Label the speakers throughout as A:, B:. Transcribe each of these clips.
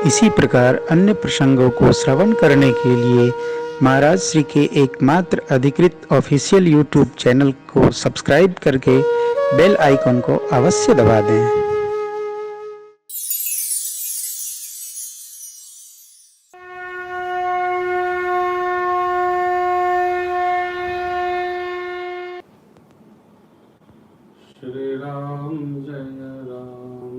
A: इसी प्रकार अन्य प्रसंगों को श्रवण करने के लिए महाराज श्री के एकमात्र अधिकृत ऑफिशियल यूट्यूब चैनल को सब्सक्राइब करके बेल आइकन को अवश्य दबा दें।
B: श्री राम जय जय राम।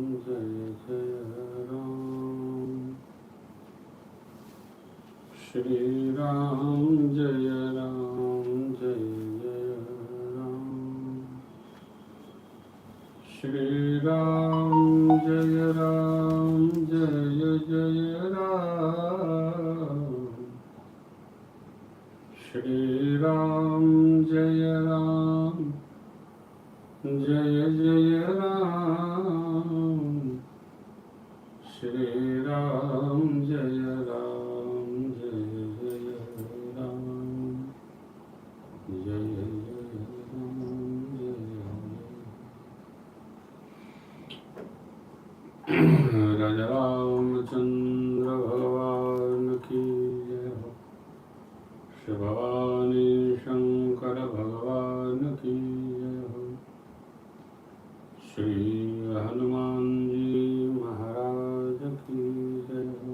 B: श्री राम जय जय राम। श्री राम जय जय राम। श्री राम जय जय राम। श्री राम जय राम। राजा रामचंद्र भगवान की जय हो। श्री भवानी शंकर भगवान की जय हो। श्री हनुमान जी महाराज की जय हो।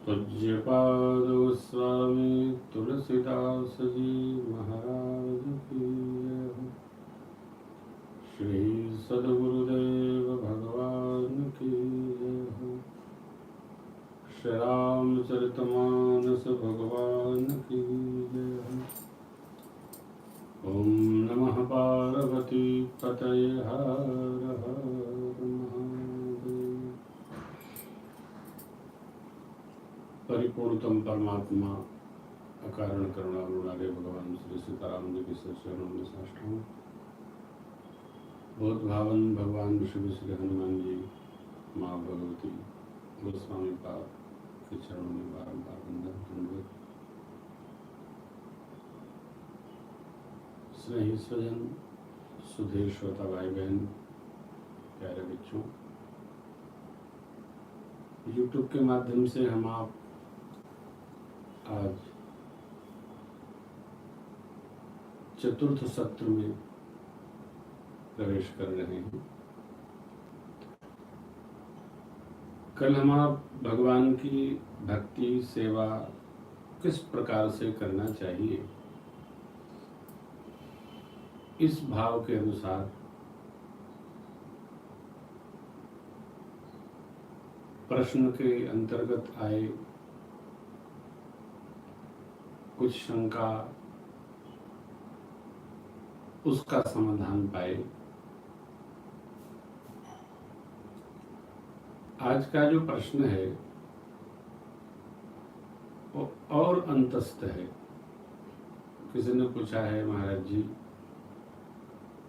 B: पूज्यपाद गोस्वामी तुलसीदास जी महाराज की जय हो। श्री सद्गुरुदेव भगवान की जय हो। श्री रामचरितमानस भगवान की जय हो। ओम नमः पार्वती पतये हर हर महादेव। परिपूर्णतम परमात्मा अकारण करुणामय भगवान श्री सीताराम जी के चरणों में साष्टांग बहुत भावन भगवान विष्णु श्री हनुमान जी, माँ भगवती, गोस्वामी पाद के चरणों में बारंबार वंदन दंडवत। स्नेही स्वजन, सुधीर श्रोता भाई बहन, प्यारे बच्चों, यूट्यूब के माध्यम से हम आप आज चतुर्थ सत्र में प्रवेश कर रहे हैं। कल हम आप भगवान की भक्ति सेवा किस प्रकार से करना चाहिए, इस भाव के अनुसार प्रश्न के अंतर्गत आए कुछ शंका, उसका समाधान पाए। आज का जो प्रश्न है वो और अंतस्थ है। किसी ने पूछा है, महाराज जी,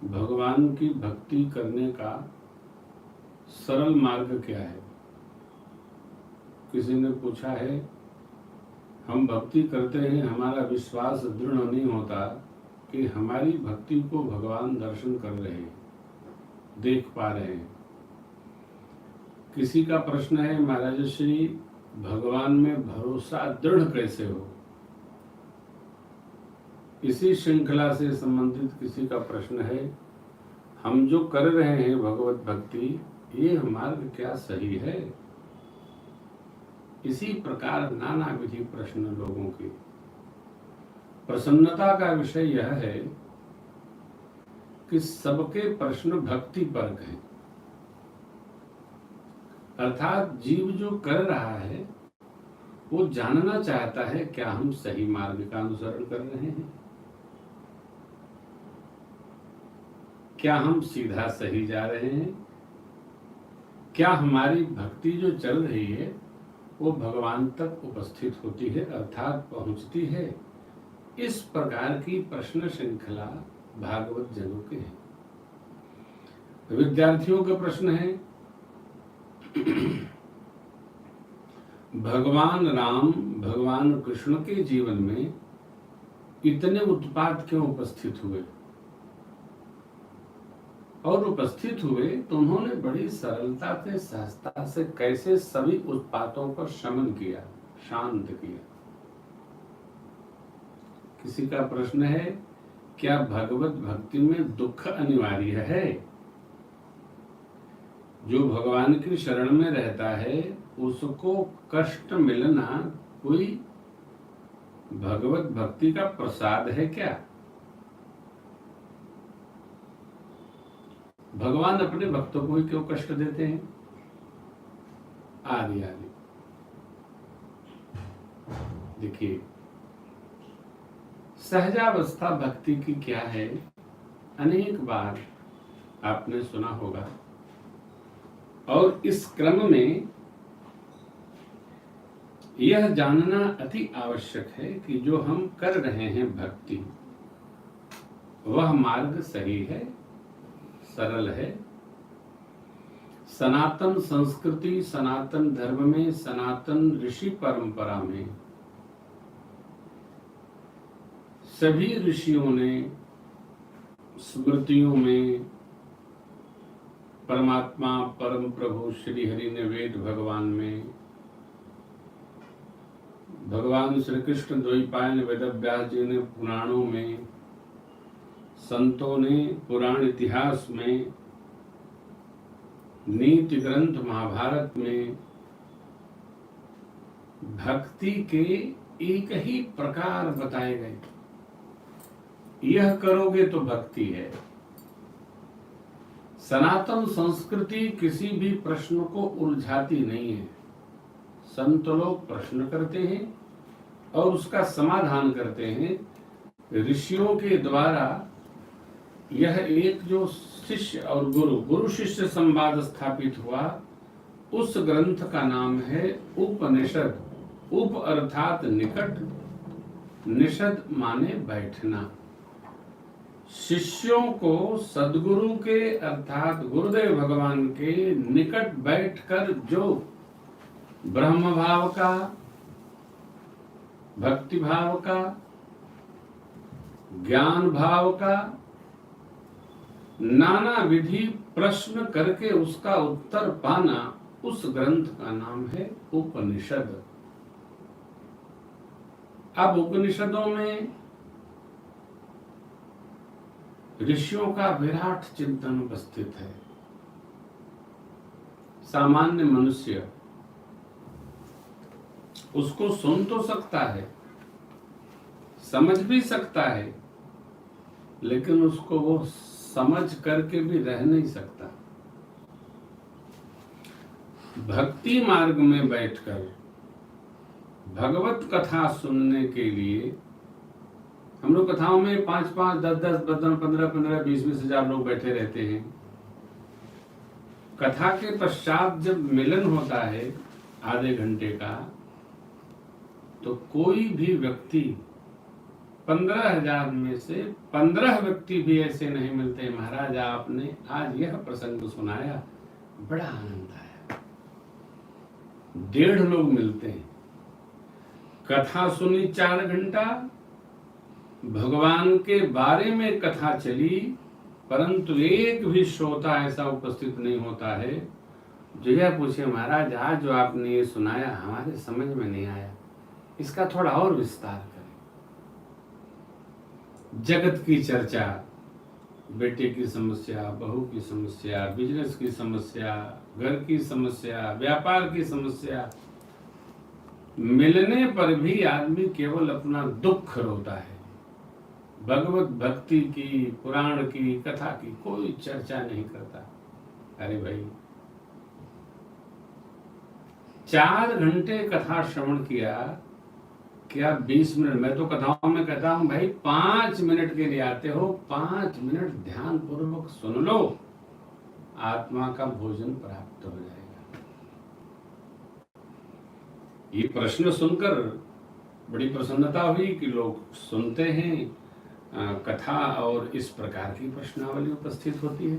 B: भगवान की भक्ति करने का सरल मार्ग क्या है? किसी ने पूछा है, हम भक्ति करते हैं, हमारा विश्वास दृढ़ नहीं होता कि हमारी भक्ति को भगवान दर्शन कर रहे हैं, देख पा रहे हैं। किसी का प्रश्न है, महाराज श्री, भगवान में भरोसा दृढ़ कैसे हो? इसी श्रृंखला से संबंधित किसी का प्रश्न है, हम जो कर रहे हैं भगवत भक्ति, ये मार्ग क्या सही है? इसी प्रकार नाना विधि प्रश्न लोगों के। प्रसन्नता का विषय यह है कि सबके प्रश्न भक्ति परक हैं। अर्थात जीव जो कर रहा है वो जानना चाहता है, क्या हम सही मार्ग का अनुसरण कर रहे हैं? क्या हम सीधा सही जा रहे हैं? क्या हमारी भक्ति जो चल रही है वो भगवान तक उपस्थित होती है, अर्थात पहुंचती है? इस प्रकार की प्रश्न श्रृंखला भागवत जनों के हैं। विद्यार्थियों का प्रश्न है, भगवान राम, भगवान कृष्ण के जीवन में इतने उत्पात क्यों उपस्थित हुए? और उपस्थित हुए तो उन्होंने बड़ी सरलता से, सहजता से कैसे सभी उत्पातों का शमन किया, शांत किया। किसी का प्रश्न है, क्या भगवत भक्ति में दुख अनिवार्य है? जो भगवान की शरण में रहता है उसको कष्ट मिलना कोई भगवत भक्ति का प्रसाद है क्या? भगवान अपने भक्तों को ही क्यों कष्ट देते हैं? आदि आदि। देखिए, सहजावस्था भक्ति की क्या है, अनेक बार आपने सुना होगा। और इस क्रम में यह जानना अति आवश्यक है कि जो हम कर रहे हैं भक्ति, वह मार्ग सही है, सरल है। सनातन संस्कृति, सनातन धर्म में, सनातन ऋषि परंपरा में सभी ऋषियों ने स्मृतियों में परमात्मा परम प्रभु श्री हरि ने वेद भगवान में, भगवान श्री कृष्ण द्वैपायन वेदव्यास जी ने पुराणों में, संतों ने पुराण इतिहास में, नीति ग्रंथ महाभारत में भक्ति के एक ही प्रकार बताए गए। यह करोगे तो भक्ति है। सनातन संस्कृति किसी भी प्रश्न को उलझाती नहीं है। संत लोग प्रश्न करते हैं और उसका समाधान करते हैं। ऋषियों के द्वारा यह एक जो शिष्य और गुरु शिष्य संवाद स्थापित हुआ, उस ग्रंथ का नाम है उपनिषद। उप अर्थात निकट, निषद माने बैठना। शिष्यों को सद्गुरु के अर्थात गुरुदेव भगवान के निकट बैठकर जो ब्रह्म भाव का, भक्ति भाव का, ज्ञान भाव का नाना विधि प्रश्न करके उसका उत्तर पाना, उस ग्रंथ का नाम है उपनिषद। अब उपनिषदों में ऋषियों का विराट चिंतन उपस्थित है। सामान्य मनुष्य उसको सुन तो सकता है, समझ भी सकता है, लेकिन उसको वो समझ करके भी रह नहीं सकता। भक्ति मार्ग में बैठकर भगवत कथा सुनने के लिए हम लोग कथाओं में 5-5, 10-10, 15-15, 20-20 हजार लोग बैठे रहते हैं। कथा के पश्चात जब मिलन होता है आधे घंटे का, तो कोई भी व्यक्ति 15,000 में से 15 व्यक्ति भी ऐसे नहीं मिलते, महाराज आपने आज यह प्रसंग सुनाया, बड़ा आनंद आया। 1.5 लोग मिलते हैं। कथा सुनी 4 घंटा, भगवान के बारे में कथा चली, परंतु एक भी श्रोता ऐसा उपस्थित नहीं होता है जो यह पूछे, महाराज आज जो आपने ये सुनाया हमारे समझ में नहीं आया, इसका थोड़ा और विस्तार करें। जगत की चर्चा, बेटे की समस्या, बहू की समस्या, बिजनेस की समस्या, घर की समस्या, व्यापार की समस्या, मिलने पर भी आदमी केवल अपना दुख रोता है। भगवत भक्ति की, पुराण की, कथा की कोई चर्चा नहीं करता। अरे भाई, 4 घंटे कथा श्रवण किया, क्या 20 मिनट? मैं तो कथाओं में कहता हूं भाई 5 मिनट के लिए आते हो, 5 मिनट ध्यान पूर्वक सुन लो, आत्मा का भोजन प्राप्त हो जाएगा। ये प्रश्न सुनकर बड़ी प्रसन्नता हुई कि लोग सुनते हैं कथा और इस प्रकार की प्रश्नावली उपस्थित होती है,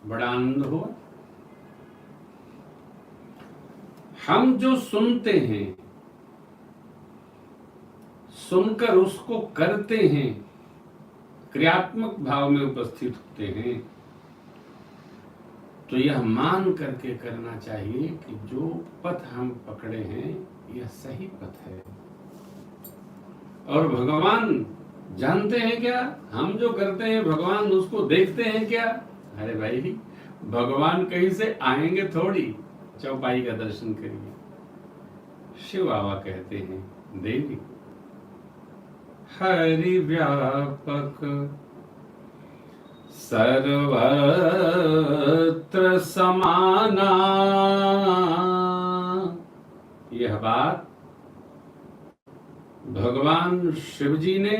B: बड़ा आनंद हुआ। हम जो सुनते हैं, सुनकर उसको करते हैं, क्रियात्मक भाव में उपस्थित होते हैं, तो यह मान करके करना चाहिए कि जो पथ हम पकड़े हैं यह सही पथ है। और भगवान जानते हैं क्या, हम जो करते हैं भगवान उसको देखते हैं क्या? अरे भाई, भगवान कहीं से आएंगे थोड़ी, चौपाई का दर्शन करिए। शिव बाबा कहते हैं, देवी हरि व्यापक सर्वत्र समाना। यह बात भगवान शिव जी ने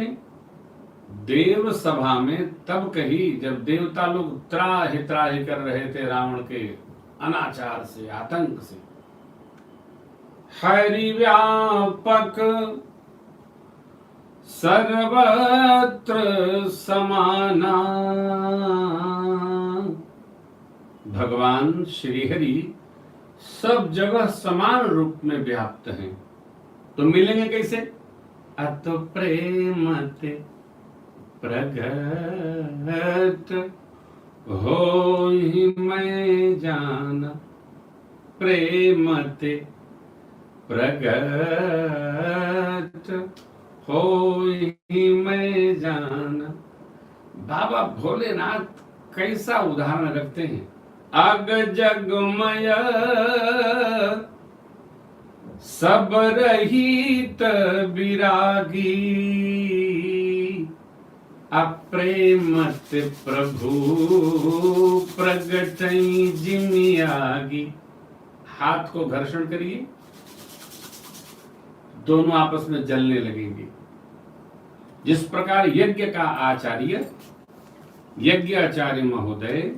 B: देव सभा में तब कही जब देवता लोग त्राहि त्राहि कर रहे थे रावण के अनाचार से, आतंक से। हरि व्यापक सर्वत्र समाना। भगवान श्रीहरि सब जगह समान रूप में व्याप्त हैं। तो मिलेंगे कैसे? अत प्रेम ते प्रगट होहि मैं जान, प्रेम ते प्रगट होहि मैं जान। बाबा भोलेनाथ कैसा उदाहरण रखते हैं। अग जगमय सब रहित विरागी, अप्रेमत प्रभु प्रगटई जिमियागी। हाथ को घर्षण करिए, दोनों आपस में जलने लगेंगे। जिस प्रकार यज्ञ का आचार्य, यज्ञ आचार्य महोदय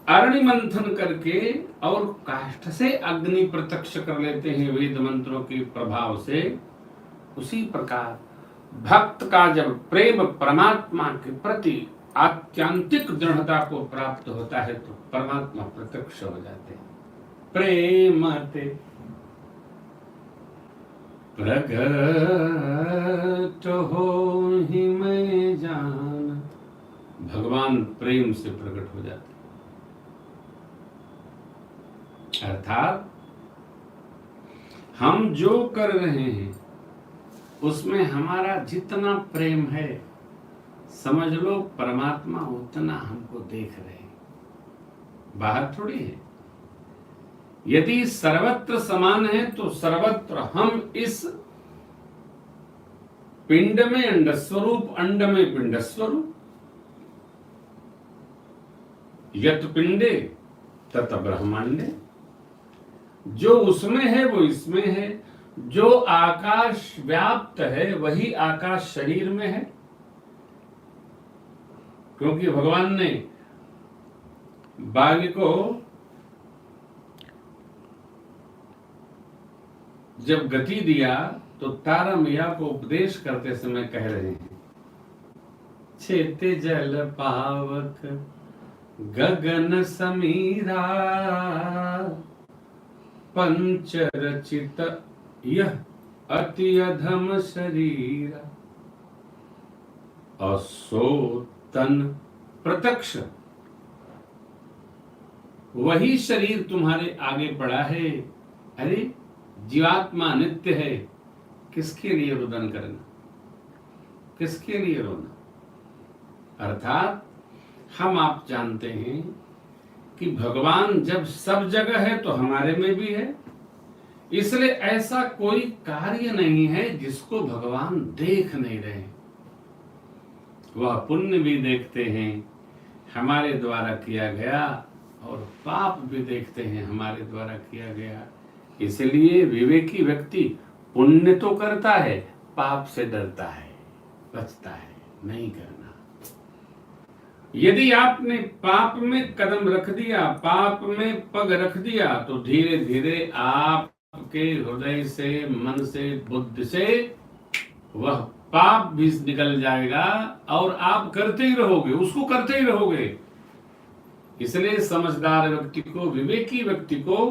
B: अरणि मंथन करके और काष्ठ से अग्नि प्रत्यक्ष कर लेते हैं वेद मंत्रों के प्रभाव से, उसी प्रकार भक्त का जब प्रेम परमात्मा के प्रति आत्यंतिक दृढ़ता को प्राप्त होता है तो परमात्मा प्रत्यक्ष हो जाते हैं। प्रेम ते प्रगट होहि मैं जान। भगवान प्रेम से प्रकट हो जाते हैं। अर्थात हम जो कर रहे हैं उसमें हमारा जितना प्रेम है, समझ लो परमात्मा उतना हमको देख रहे हैं, बाहर थोड़ी है। यदि सर्वत्र समान है तो सर्वत्र हम इस पिंड में अंड स्वरूप, अंड में पिंड स्वरूप, यत पिंडे तत ब्रह्मांडे। जो उसमें है वो इसमें है, जो आकाश व्याप्त है वही आकाश शरीर में है। क्योंकि भगवान ने बाली को जब गति दिया तो तारा मैया को उपदेश करते समय कह रहे हैं, छेते जल पावक गगन समीरा, पंच रचित यह अति अधम शरीर, असो तन प्रत्यक्ष। वही शरीर तुम्हारे आगे पड़ा है। अरे जीवात्मा नित्य है, किसके लिए रुदन करना, किसके लिए रोना? अर्थात हम आप जानते हैं कि भगवान जब सब जगह है तो हमारे में भी है। इसलिए ऐसा कोई कार्य नहीं है जिसको भगवान देख नहीं रहे। वह पुण्य भी देखते हैं हमारे द्वारा किया गया, और पाप भी देखते हैं हमारे द्वारा किया गया। इसलिए विवेकी व्यक्ति पुण्य तो करता है, पाप से डरता है, बचता है, नहीं करना। यदि आपने पाप में कदम रख दिया, पाप में पग रख दिया, तो धीरे धीरे आपके हृदय से, मन से, बुद्धि से वह पाप भी निकल जाएगा और आप करते ही रहोगे, उसको करते ही रहोगे। इसलिए समझदार व्यक्ति को, विवेकी व्यक्ति को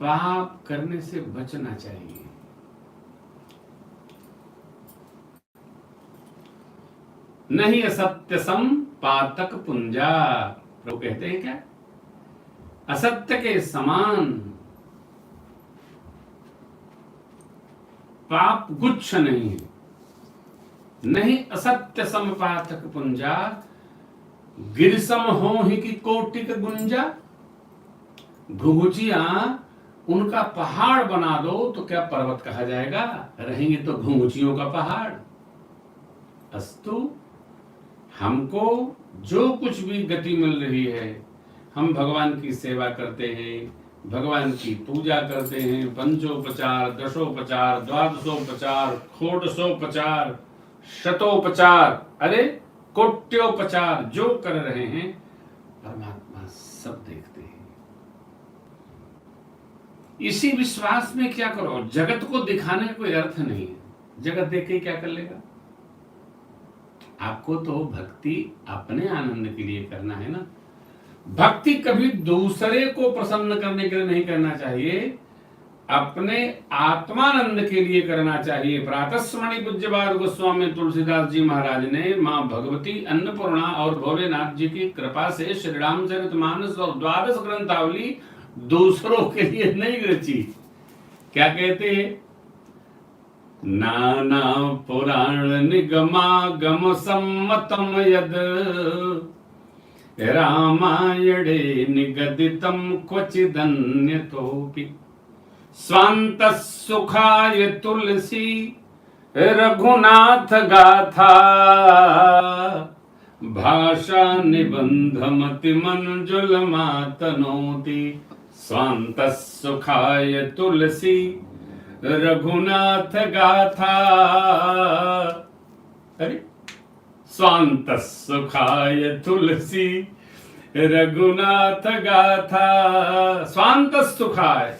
B: पाप करने से बचना चाहिए। नहीं असत्य सम पातक पुंजा, प्रभु कहते हैं क्या? असत्य के समान पाप गुच्छ नहीं है। नहीं असत्य समपातक पुंजा, गिरसम हो ही की कोटिक गुंजा। घुघुचिया उनका पहाड़ बना दो तो क्या पर्वत कहा जाएगा? रहेंगे तो घुघुचियों का पहाड़। अस्तु, हमको जो कुछ भी गति मिल रही है, हम भगवान की सेवा करते हैं, भगवान की पूजा करते हैं, पंचोपचार, दशोपचार, द्वादशोपचार, षोडशोपचार, शतोपचार, अरे कोट्योपचार जो कर रहे हैं, परमात्मा सब देखते हैं। इसी विश्वास में क्या करो, जगत को दिखाने का कोई अर्थ नहीं है। जगत देख के क्या कर लेगा? आपको तो भक्ति अपने आनंद के लिए करना है ना। भक्ति कभी दूसरे को प्रसन्न करने के लिए नहीं करना चाहिए, अपने आत्मानंद के लिए करना चाहिए। प्रातस्मरणि पूज्यपाद गोस्वामी तुलसीदास जी महाराज ने मां भगवती, अन्नपूर्णा और भोलेनाथ जी की कृपा से श्री रामचरितमानस और द्वादश ग्रंथावली दूसरों के लिए नहीं रची। क्या कहते हैं? नाना पुराण निगमागम सम्मतम यद रामायणे निगदितम क्वचिदन्यतोऽपि स्वान्तः सुखाय तुलसी रघुनाथ गाथा भाषा निबंधमति मंजुल मातनोति। स्वान्तः सुखाय तुलसी रघुनाथ गाथा, अरे स्वान्तः सुखाय तुलसी रघुनाथ गाथा। स्वान्तः सुखाय,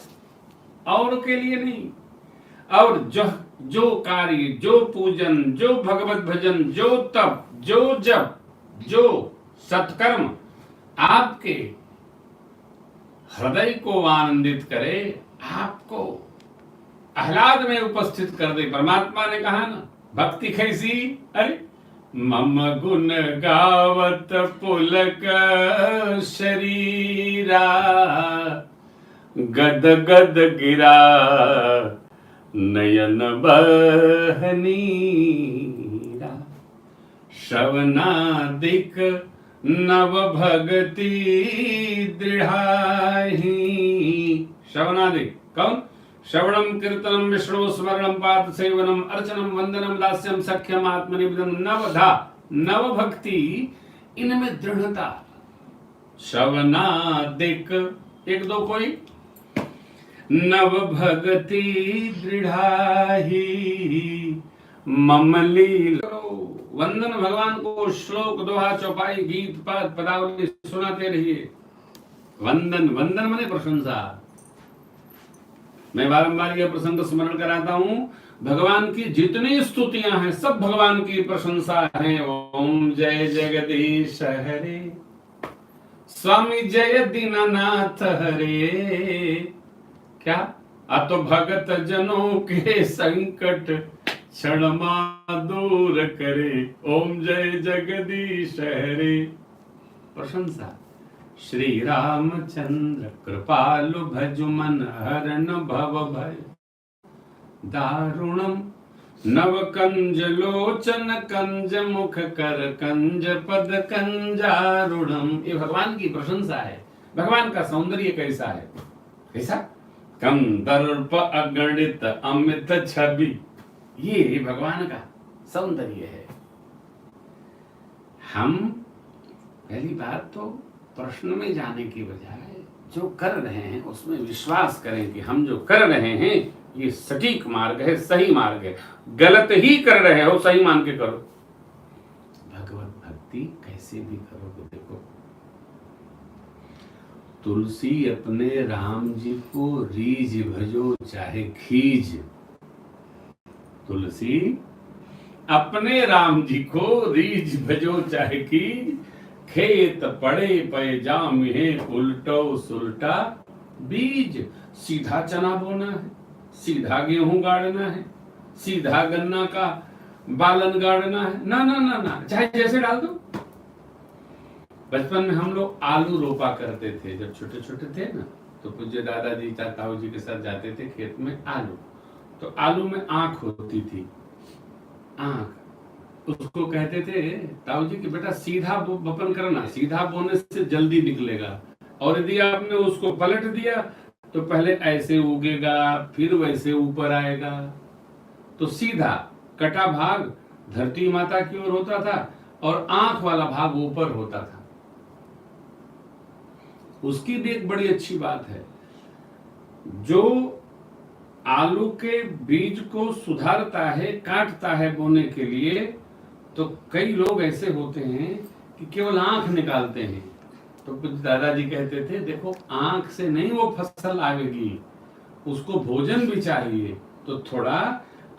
B: और के लिए नहीं। और जो कार्य, जो पूजन, जो भगवत भजन, जो तप, जो जप, जो सत्कर्म आपके हृदय को आनंदित करे, आपको आह्लाद में उपस्थित कर दे। परमात्मा ने कहा ना, भक्ति कैसी? अरे मम गुण गावत पुलक शरीरा, गद गद गिरा नयन बहनीरा। श्रवणादिक नव भगति दृढ़ाही। श्रवणादिक कौन? श्रवणम कीर्तनम विष्णु स्मरणम पाद सेवनम अर्चनम वंदनम दास्यम सख्यम आत्मनिवेदन नवधा। नव भक्ति, इनमें दृढ़ता। श्रवणादिक, एक दो कोई, नव भगति दृढ़ाही ममली। वंदन भगवान को श्लोक, दोहा, चौपाई, गीत, पद, पदावली सुनाते रहिए। वंदन, वंदन माने प्रशंसा। मैं बारंबार यह प्रसंग स्मरण कराता हूं, भगवान की जितनी स्तुतियां हैं सब भगवान की प्रशंसा है। ओम जय जगदीश हरे, स्वामी जय दीननाथ हरे। क्या? अतो भगत जनों के संकट क्षण दूर करे। ओम जय जगदीश हरे। प्रशंसा। श्री रामचंद्र कृपालु भजु मन हरण भव भय दारुणम नव कंज लोचन कंज मुख कर कंज पद कंजारुणम। ये भगवान की प्रशंसा है। भगवान का सौंदर्य कैसा है? कैसा? कंदर्प अगणित अमित छवि, ये भगवान का सौंदर्य है। हम पहली बात तो प्रश्न में जाने की बजाय जो कर रहे हैं उसमें विश्वास करें कि हम जो कर रहे हैं ये सटीक मार्ग है, सही मार्ग है। गलत ही कर रहे हो, सही मान के करो। भगवत भक्ति कैसे भी करोगे, देखो तुलसी अपने राम जी को रीझ भजो चाहे खीज। तुलसी अपने राम जी को रीझ भजो चाहे खीज। खेत पड़े पैजाम है उल्टो सुलटा बीज। सीधा चना बोना है, सीधा गेहूं गाड़ना है, सीधा गन्ना का बालन गाड़ना है। ना ना ना ना, चाहे जैसे डाल दो। बचपन में हम लोग आलू रोपा करते थे जब छोटे छोटे थे ना, तो पूज्य दादाजी ताऊ जी के साथ जाते थे खेत में आलू, तो आलू में आंख होती थी, आंख, उसको कहते थे ताऊ जी कि बेटा सीधा बपन करना, सीधा बोने से जल्दी निकलेगा, और यदि आपने उसको पलट दिया तो पहले ऐसे उगेगा फिर वैसे ऊपर आएगा। तो सीधा कटा भाग धरती माता की ओर होता था और आंख वाला भाग ऊपर होता था। उसकी भी एक बड़ी अच्छी बात है, जो आलू के बीज को सुधारता है, काटता है बोने के लिए, तो कई लोग ऐसे होते हैं कि केवल आंख निकालते हैं। तो कुछ दादाजी कहते थे देखो आंख से नहीं वो फसल आएगी, उसको भोजन भी चाहिए, तो थोड़ा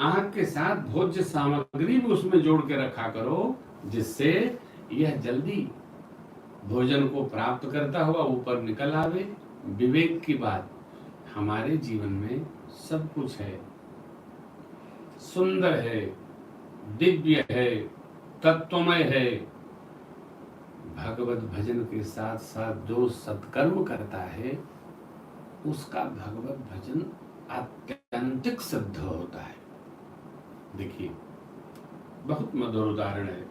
B: आंख के साथ भोज्य सामग्री भी उसमें जोड़ के रखा करो, जिससे यह जल्दी भोजन को प्राप्त करता हुआ ऊपर निकल आवे। विवेक की बात, हमारे जीवन में सब कुछ है, सुंदर है, दिव्य है, तत्वमय है। भगवत भजन के साथ साथ जो सत्कर्म करता है उसका भगवत भजन आत्यंतिक सिद्ध होता है। देखिए बहुत मधुर उदाहरण है,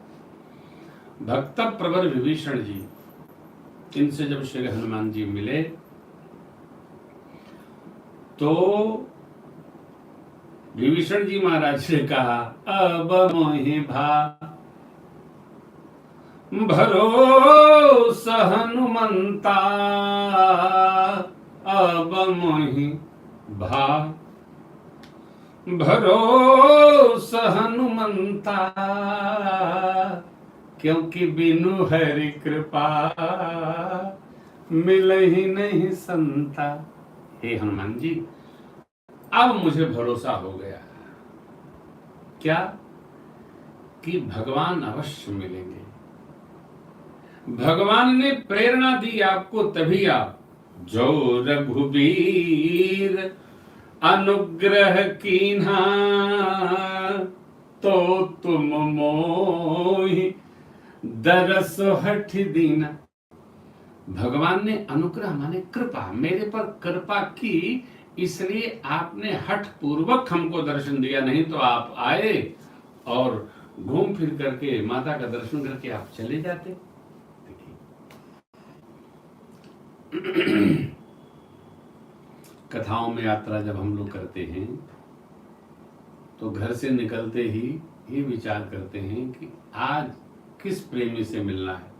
B: भक्त प्रवर विभीषण जी, इनसे जब श्री हनुमान जी मिले तो विभीषण जी महाराज ने कहा अब मोहि भरोसा हनुमंता, अब मोहि भरोसा हनुमंता, क्योंकि बिनु हरि कृपा मिले ही नहीं संता। हे हनुमान जी, अब मुझे भरोसा हो गया क्या कि भगवान अवश्य मिलेंगे। भगवान ने प्रेरणा दी आपको, तभी आप जो रघुबीर अनुग्रह कीन्हा, तो तुम मोहि दरस हठ दीना। भगवान ने अनुग्रह माने कृपा, मेरे पर कृपा की, इसलिए आपने हठ पूर्वक हमको दर्शन दिया, नहीं तो आप आए और घूम फिर करके माता का दर्शन करके आप चले जाते। कथाओं में यात्रा जब हम लोग करते हैं तो घर से निकलते ही ये विचार करते हैं कि आज किस प्रेमी से मिलना है,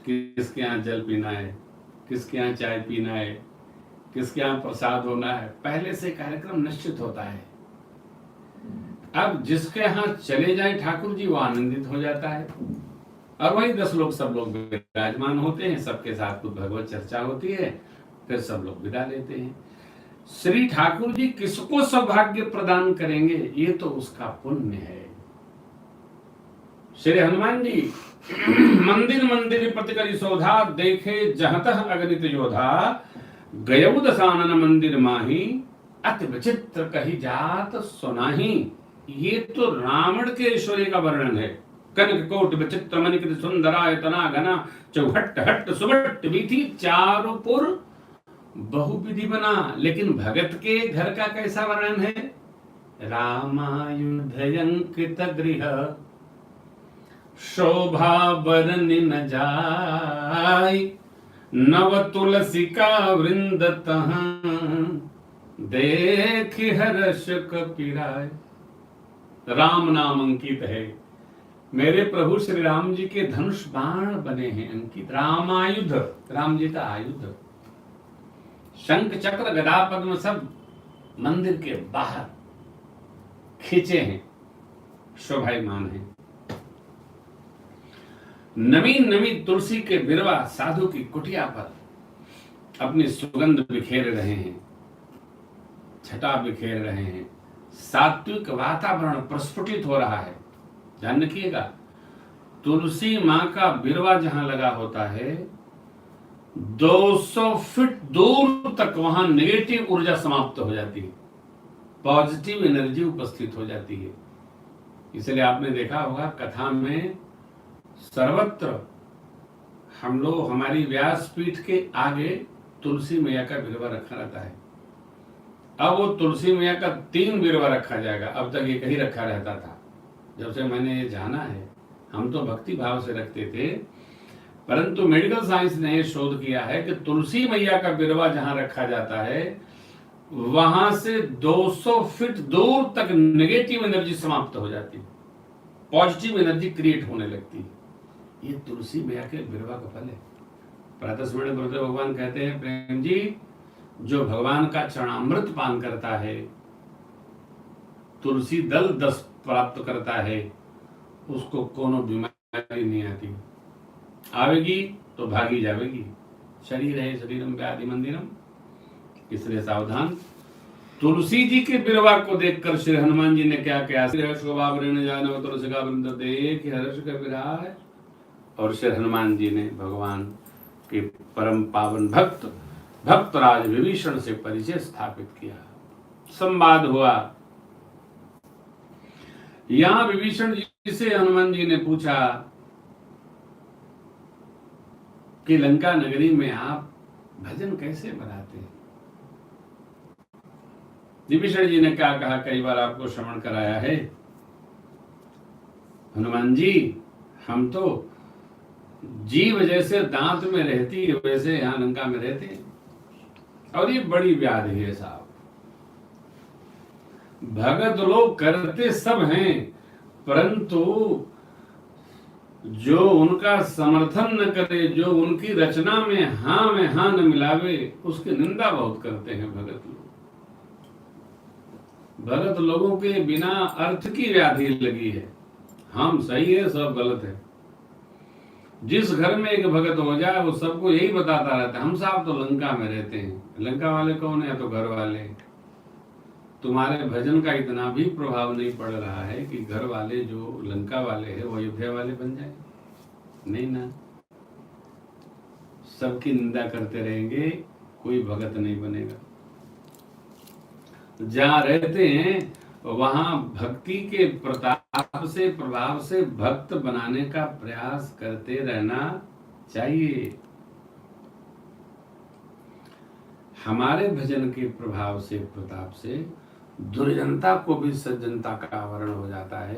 B: किसके यहाँ जल पीना है, किसके यहाँ चाय पीना है, किसके यहाँ प्रसाद होना है, पहले से कार्यक्रम निश्चित होता है। अब जिसके यहाँ चले जाए ठाकुर जी वो आनंदित हो जाता है, और वही 10 लोग सब लोग विराजमान होते हैं, सबके साथ कुछ भगवत चर्चा होती है, फिर सब लोग विदा लेते हैं। श्री ठाकुर जी किसको सौभाग्य प्रदान करेंगे, ये तो उसका पुण्य है। श्री हनुमान जी मंदिर मंदिर प्रतिकरी शोधा, देखे जहतः अगणित योधा, गयउ दसानन मंदिर माही, अति विचित्र कही जात सुनाही। ये तो रावण के ऐश्वर्य का वर्णन है। कनक कोट विचित्र मणिकृत सुंदरायतना घना, चौहट्ट हट्ट सुबट्ट बीथी, चारों पुर बहुविधि बना। लेकिन भगत के घर का कैसा वर्णन है? रामायुधयंकित गृह, शोभा बरनि न जाय, नव तुलसिका वृंद तहाँ, देख हर्ष कपिराय। राम नाम अंकित है, मेरे प्रभु श्री राम जी के धनुष बाण बने हैं अंकित। रामायुध, राम जी का आयुध, शंख चक्र गदा पद्म सब मंदिर के बाहर खींचे हैं, शोभायमान है। नवीन नवीन तुलसी के बिरवा साधु की कुटिया पर अपनी सुगंध बिखेर रहे हैं, छटा बिखेर रहे हैं, सात्विक वातावरण प्रस्फुटित हो रहा है। ध्यान रखिएगा, तुलसी माँ का बिरवा जहां लगा होता है 200 फीट दूर तक वहां नेगेटिव ऊर्जा समाप्त हो जाती है, पॉजिटिव एनर्जी उपस्थित हो जाती है। इसलिए आपने देखा होगा कथा में सर्वत्र हम लोग हमारी व्यासपीठ के आगे तुलसी मैया का बिरवा रखा रहता है। अब वो तुलसी मैया का 3 बिरवा रखा जाएगा। अब तक एक ही रखा रहता था। जब से मैंने ये जाना है, हम तो भक्ति भाव से रखते थे, परंतु मेडिकल साइंस ने ये शोध किया है कि तुलसी मैया का बिरवा जहां रखा जाता है वहां से 200 फीट दूर तक नेगेटिव एनर्जी समाप्त हो जाती है, पॉजिटिव एनर्जी क्रिएट होने लगती है। ये तुलसी मैया के बिरवा का फल है। प्रातः स्मरण गुरुदेव भगवान कहते हैं, प्रेम जी, जो भगवान का चरणामृत पान करता है, तुलसी दल 10 प्राप्त करता है, उसको कोनो बीमारी नहीं आती। आवेगी तो भागी जावेगी। शरीर है शरीरम व्याधि मंदिरम, इसलिए सावधान। तुलसी जी के बिरवा को देखकर श्री हनुमान जी ने क्या किया, हर्ष तुलसी का वृंद देख हर्ष का विराज। और श्री हनुमान जी ने भगवान के परम पावन भक्तराज विभीषण से परिचय स्थापित किया। संवाद हुआ। यहां विभीषण जी से हनुमान जी ने पूछा कि लंका नगरी में आप भजन कैसे बनाते हैं। विभीषण जी ने क्या कहा, कई बार आपको श्रवण कराया है, हनुमान जी, हम तो जीव जैसे दांत में रहती है वैसे यहां लंका में रहते हैं, और ये बड़ी व्याधि है साहब। भगत लोग करते सब हैं, परंतु जो उनका समर्थन न करे, जो उनकी रचना में हाँ न मिलावे, उसकी निंदा बहुत करते हैं भगत लोग। भगत लोगों के बिना अर्थ की व्याधि लगी है। हम सही है, सब गलत है। जिस घर में एक भगत हो जाए वो सबको यही बताता रहता है, हम साहब तो लंका में रहते हैं। लंका वाले कौन है? तो घर वाले। तुम्हारे भजन का इतना भी प्रभाव नहीं पड़ रहा है कि घर वाले जो लंका वाले हैं वो अयोध्या वाले बन जाए? नहीं ना, सबकी निंदा करते रहेंगे, कोई भगत नहीं बनेगा। जहां रहते हैं वहां भक्ति के प्रताप से, प्रभाव से भक्त बनाने का प्रयास करते रहना चाहिए। हमारे भजन के प्रभाव से, प्रताप से दुर्जनता को भी सज्जनता का आवरण हो जाता है।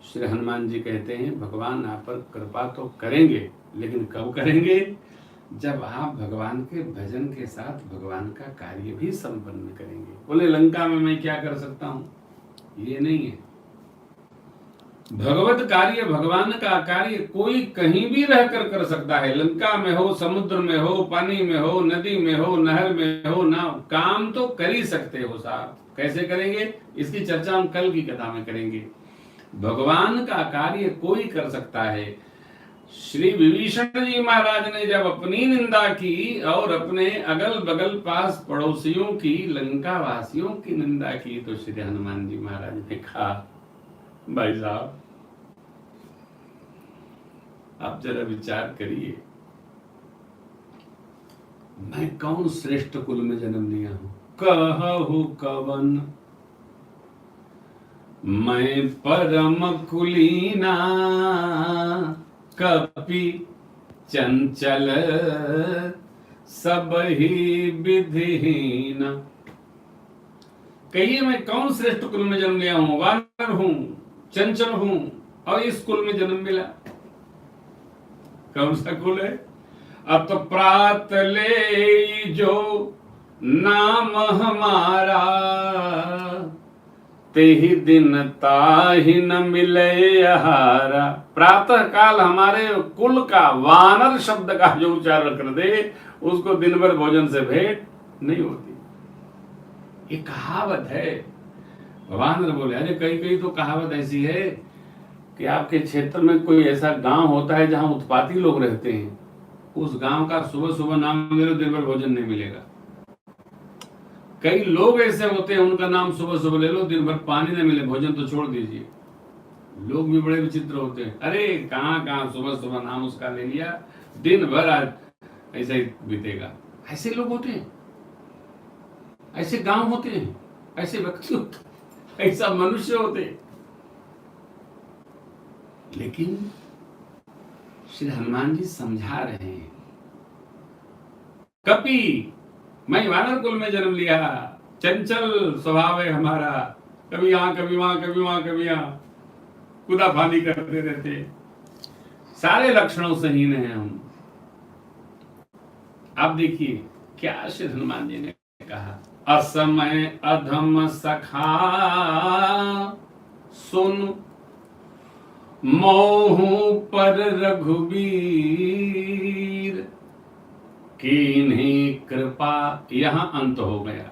B: श्री हनुमान जी कहते हैं, भगवान आप पर कृपा तो करेंगे, लेकिन कब करेंगे? जब आप भगवान के भजन के साथ भगवान का कार्य भी संपन्न करेंगे। बोले लंका में मैं क्या कर सकता हूं? ये नहीं है। भगवत कार्य, भगवान का कार्य कोई कहीं भी रहकर कर सकता है। लंका में हो, समुद्र में हो, पानी में हो, नदी में हो, नहर में हो, ना काम तो कर ही सकते हो साहब। कैसे करेंगे? इसकी चर्चा हम कल की कथा में करेंगे। भगवान का कार्य कोई कर सकता है। श्री विभीषण जी महाराज ने जब अपनी निंदा की और अपने अगल बगल पास पड़ोसियों की, लंका वासियों की निंदा की, तो श्री हनुमान जी महाराज ने कहा, भाई साहब आप जरा विचार करिए, मैं कौन श्रेष्ठ कुल में जन्म लिया हूं? कहु कवन मैं परम कुलीना, कपि चंचल सब ही विधिहीन। कहिए मैं कौन श्रेष्ठ कुल में जन्म लिया हूं? वानर हूं, चंचल हूं, और इस कुल में जन्म मिला। कौन सा कुल है? अब तो प्रात ले जो नाम हमारा, ते ही दिन ताहि न मिले आहारा। प्रातः काल हमारे कुल का, वानर शब्द का जो उच्चारण कर दे, उसको दिन भर भोजन से भेंट नहीं होती। ये कहावत है। वानर बोले, अरे कई कई तो कहावत ऐसी है कि आपके क्षेत्र में कोई ऐसा गांव होता है जहां उत्पाती लोग रहते हैं, उस गांव का सुबह सुबह नाम ले लो, दिन भर भोजन नहीं मिलेगा। कई लोग ऐसे होते हैं, उनका नाम सुबह सुबह ले लो, दिन भर पानी न मिले, भोजन तो छोड़ दीजिए। लोग भी बड़े विचित्र होते हैं। अरे कहां सुबह सुबह नाम उसका ले लिया, दिन भर आज ऐसा ही बीतेगा। ऐसे लोग होते हैं, ऐसे गांव होते हैं, ऐसे व्यक्ति होते हैं, ऐसा मनुष्य होते हैं। लेकिन श्री हनुमान जी समझा रहे हैं। कपि, मैं वानर कुल में जन्म लिया, चंचल स्वभाव है हमारा, कभी यहां कभी वहां, कभी वहां कभी यहां, कूदाफानी करते रहते, सारे लक्षणों से हीन हैं हम। आप देखिए क्या श्री हनुमान जी ने कहा, असमय अधम सखा सुन, मोहु पर रघुबीर, कीन्ही कृपा। यहां अंत हो गया।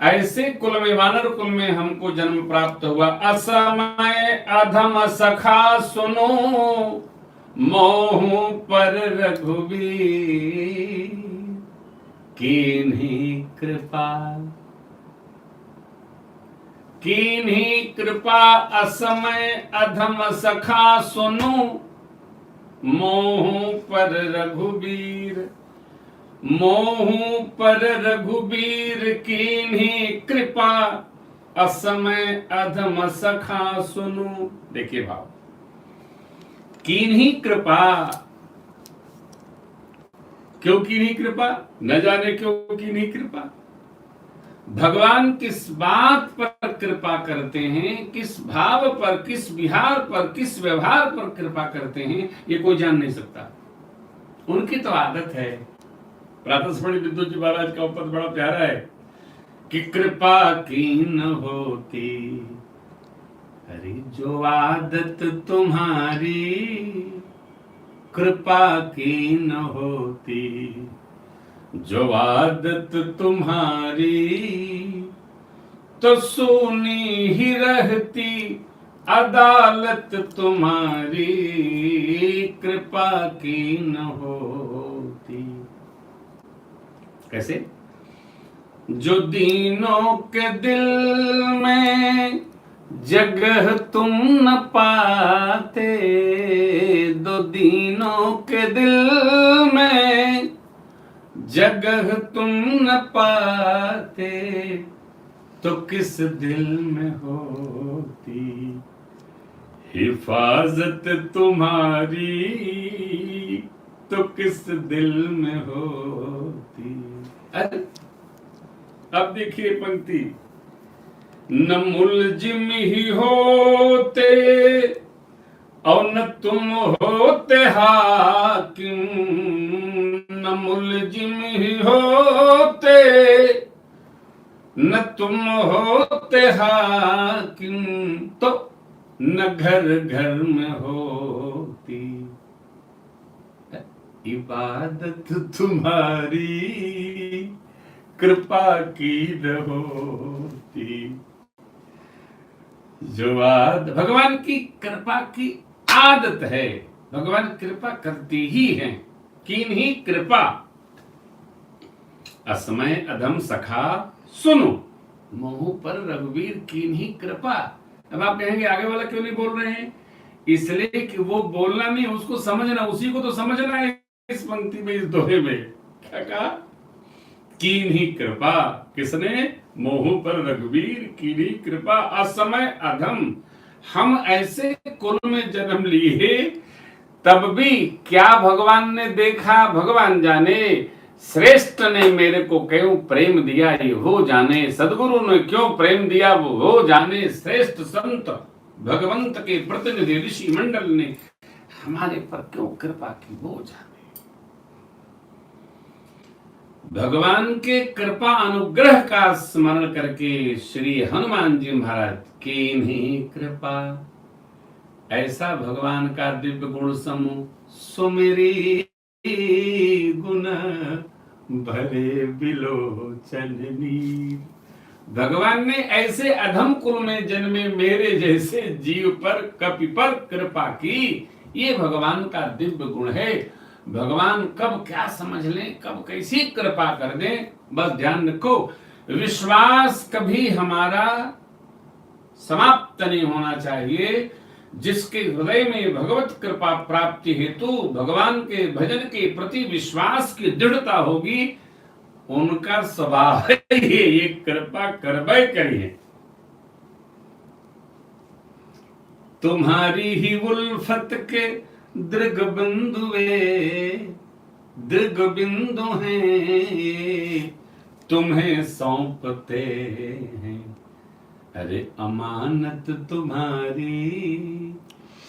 B: ऐसे कुल में, वानर कुल में हमको जन्म प्राप्त हुआ। असमय अधम सखा सुनो, मोहु पर रघुबीर, कीन्ही कृपा। कीन्ही कृपा असमय अधम सखा सुनु, मोहु पर रघुबीर। मोहु पर रघुबीर, कीन्ही कृपा असमय अधम सखा सुनु। देखिए भाव, कीन्ही कृपा। क्यों कीन्ही कृपा? न जाने क्यों कीन्ही कृपा। भगवान किस बात पर कृपा करते हैं, किस भाव पर, किस विहार पर, किस व्यवहार पर कृपा करते हैं, ये कोई जान नहीं सकता। उनकी तो आदत है। प्रातस्मरणीय विद्युत जी महाराज का उपपद बड़ा प्यारा है कि कृपा कीन होती, अरे जो आदत तुम्हारी, कृपा कीन होती, जो आदत तुम्हारी, तो सुनी ही रहती अदालत तुम्हारी, कृपा की न होती। कैसे? जो दीनों के दिल में जगह तुम न पाते, दो दीनों के दिल में जगह तुम न पाते, तो किस दिल में होती हिफाजत तुम्हारी, तो किस दिल में होती। अरे अब देखिए पंक्ति, न मुलजिम ही होते और न तुम होते हाकिम, न मुलजिम ही होते न तुम होते हाकिम, तो न घर घर में होती इबादत तुम्हारी, कृपा की न होती। जो भगवान की कृपा की आदत है, भगवान कृपा करती ही हैं। किन्हीं कृपा असमय अधम सखा सुनो, मोह पर रघुवीर किन्हीं कृपा। अब आप कहेंगे आगे वाला क्यों नहीं बोल रहे हैं? इसलिए कि वो बोलना नहीं, उसको समझना, उसी को तो समझना है। इस पंक्ति में, इस दोहे में क्या कहा? किन्हीं कृपा, किसने? मोह पर रघुवीर किन्हीं कृपा असमय अधम। हम ऐसे कुल में जन्म लिए, तब भी क्या भगवान ने देखा भगवान जाने, श्रेष्ठ ने मेरे को क्यों प्रेम दिया ये वो जाने, सदगुरु ने क्यों प्रेम दिया वो जाने, श्रेष्ठ संत भगवंत के प्रतिनिधि ऋषि मंडल ने हमारे पर क्यों कृपा की वो जाने। भगवान के कृपा अनुग्रह का स्मरण करके श्री हनुमान जी महाराज किन्हीं कृपा, ऐसा भगवान का दिव्य गुण समूह, सुमेरी गुण भरे बिलोचन नीर। भगवान ने ऐसे अधम कुल में जन्मे मेरे जैसे जीव पर, कपि पर कृपा की। ये भगवान का दिव्य गुण है। भगवान कब क्या समझ लें, कब कैसी कृपा कर दें, बस ध्यान रखो। विश्वास कभी हमारा समाप्त नहीं होना चाहिए। जिसके हृदय में भगवत कृपा प्राप्ति हेतु भगवान के भजन के प्रति विश्वास की दृढ़ता होगी, उनका स्वभाव ये कृपा करबे करिए। तुम्हारी ही उल्फत के दृग बिंदु वे दृग बिंदु हैं, तुम्हें सौंपते हैं, अरे अमानत तुम्हारी,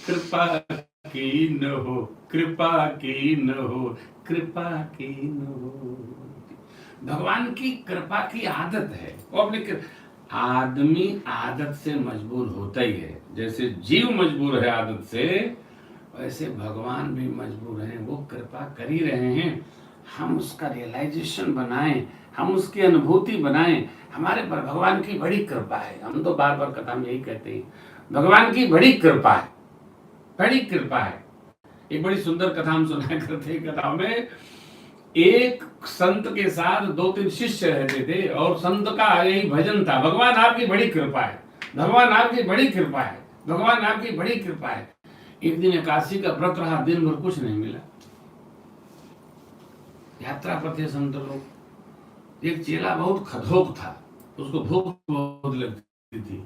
B: कृपा की न हो, कृपा की न हो, कृपा की न हो। भगवान की कृपा की आदत है, वो अपने आदमी आदत से मजबूर होता ही है। जैसे जीव मजबूर है आदत से, वैसे भगवान भी मजबूर हैं, वो कृपा कर ही रहे हैं। हम उसका रियलाइजेशन बनाएं, हम उसकी अनुभूति बनाएं। हमारे पर भगवान की बड़ी कृपा है। हम तो बार बार कथा में यही कहते हैं, भगवान की बड़ी कृपा है, बड़ी कृपा है। एक बड़ी सुंदर कथा हम सुनाया करते हैं। कथा में एक संत के साथ 2-3 शिष्य रहते थे और संत का यही भजन था, भगवान आपकी बड़ी कृपा है, भगवान आपकी बड़ी कृपा है, भगवान आपकी बड़ी कृपा है। एक दिन एकादशी का व्रत रहा, दिन भर कुछ नहीं मिला। यात्रा पर थे संत लोग। एक चेला बहुत खदोक था, उसको भूख बहुत लगती थी।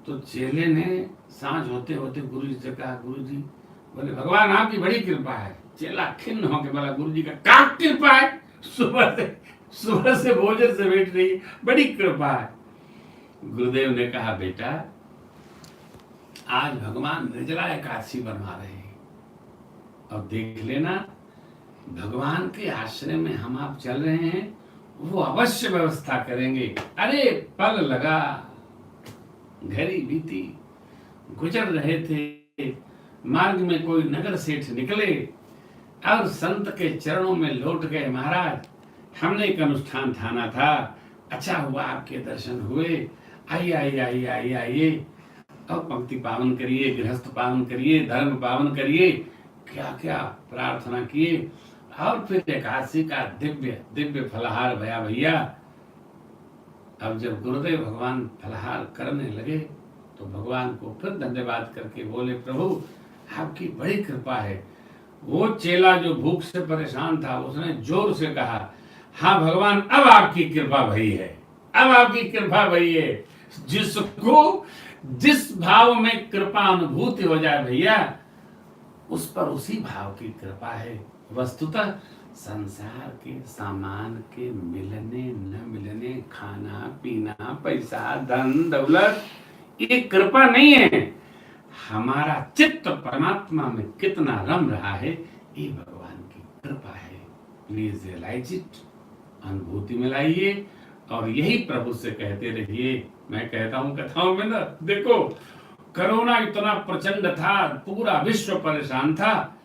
B: तो चेले ने सांझ होते होते गुरु जी से कहा, गुरु जी बोले भगवान आपकी बड़ी कृपा है। चेला खिन्न होकर बोला, गुरु जी का क्या कृपा है, सुबह से भोजन से बैठ रही, बड़ी कृपा है। गुरुदेव ने कहा, बेटा आज भगवान निर्जला एकादशी बनवा रहे हैं और देख लेना, भगवान के आश्रय में हम आप चल रहे हैं, वो अवश्य व्यवस्था करेंगे। अरे पल लगा, घड़ी बीती, गुजर रहे थे, मार्ग में कोई नगर सेठ निकले और संत के चरणों में लौट गए, महाराज हमने एक अनुष्ठान ठाना था, अच्छा हुआ आपके दर्शन हुए, आइए आइए आइए आइए आइए, अब पंक्ति पावन करिए, गृहस्थ पावन करिए, धर्म पावन करिए। क्या क्या प्रार्थना किए और फिर एकादशी का दिव्य दिव्य फलाहार भया भैया। अब जब गुरुदेव भगवान फलाहार करने लगे तो भगवान को फिर धन्यवाद करके बोले, प्रभु आपकी बड़ी कृपा है। वो चेला जो भूख से परेशान था, उसने जोर से कहा, हाँ भगवान अब आपकी कृपा भई है, अब आपकी कृपा भई है। जिसको जिस भाव में कृपा अनुभूति हो जाए भैया, उस पर उसी भाव की कृपा है। वस्तुतः संसार के सामान के मिलने न मिलने, खाना पीना, पैसा, धन दौलत, ये कृपा नहीं है। हमारा चित्त परमात्मा में कितना रम रहा है, ये भगवान की कृपा है। प्लीज रियलाइज इट, अनुभूति में लाइए और यही प्रभु से कहते रहिए। मैं कहता हूं कथाओं में ना, देखो कोरोना इतना प्रचंड था, पूरा विश्व परेशान था,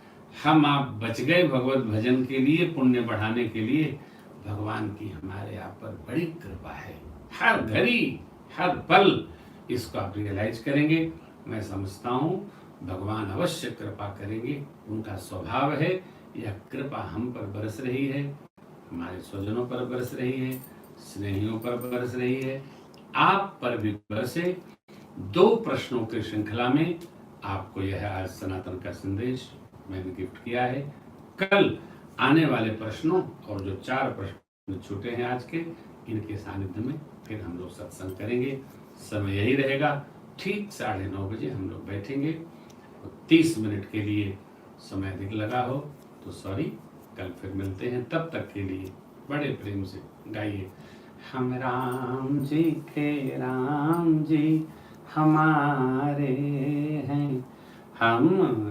B: हम आप बच गए भगवत भजन के लिए, पुण्य बढ़ाने के लिए। भगवान की हमारे आप पर बड़ी कृपा है, हर घड़ी हर पल इसको आप रियलाइज करेंगे। मैं समझता हूँ भगवान अवश्य कृपा करेंगे, उनका स्वभाव है। यह कृपा हम पर बरस रही है, हमारे स्वजनों पर बरस रही है, स्नेहियों पर बरस रही है, आप पर भी बरसे। 2 प्रश्नों की श्रृंखला में आपको यह आज सनातन का संदेश मैंने गिफ्ट किया है। कल आने वाले प्रश्नों और जो 4 प्रश्न छूटे हैं आज के, इनके सानिध्य में फिर हम लोग सत्संग करेंगे। समय यही रहेगा, ठीक 9:30 बजे हम लोग बैठेंगे। 30 मिनट के लिए समय अधिक लगा हो तो सॉरी, कल फिर मिलते हैं। तब तक के लिए बड़े प्रेम से गाइए, हम राम जी के राम जी हमारे हैं, हम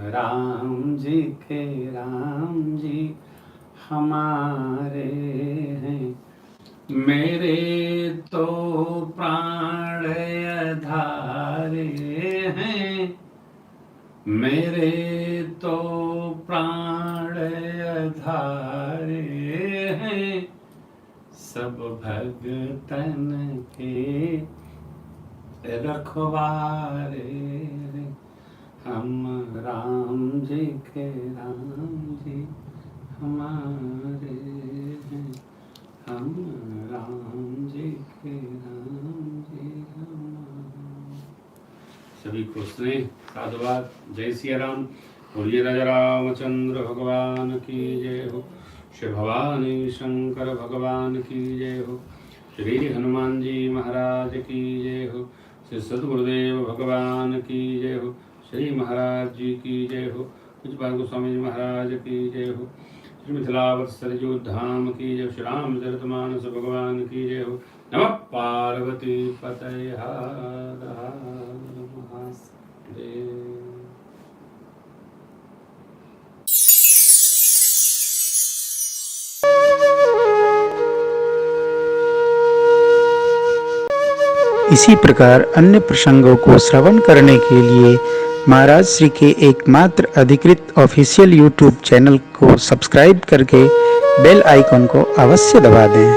B: राम जी के राम जी हमारे हैं। मेरे तो प्राण आधारे हैं, मेरे तो प्राण आधारे हैं, सब भगतन के रखवारे। हम राम जी के राम जी हमारे हैं, हम राम जी के राम जी हमारे। सभी को स्नेह साधुवाद, जय सिया राम। बोलिए राजा रामचंद्र भगवान की जय हो, श्री भवानी शंकर भगवान की जय हो, श्री हनुमान जी महाराज की जय हो, श्री सद्गुरुदेव भगवान की जय हो, श्री महाराज जी की जय हो। पूज्यपाद गोस्वामी जी महाराज की जय हो। श्री मिथिलावत्सरजो धाम की जय। श्री रामचरितमानस भगवान की जय हो। नमः पार्वती पतये हर हर महादेव।
A: इसी प्रकार अन्य प्रसंगों को श्रवण करने के लिए महाराज श्री के एकमात्र अधिकृत ऑफिशियल यूट्यूब चैनल को सब्सक्राइब करके बेल आइकन को अवश्य दबा दें।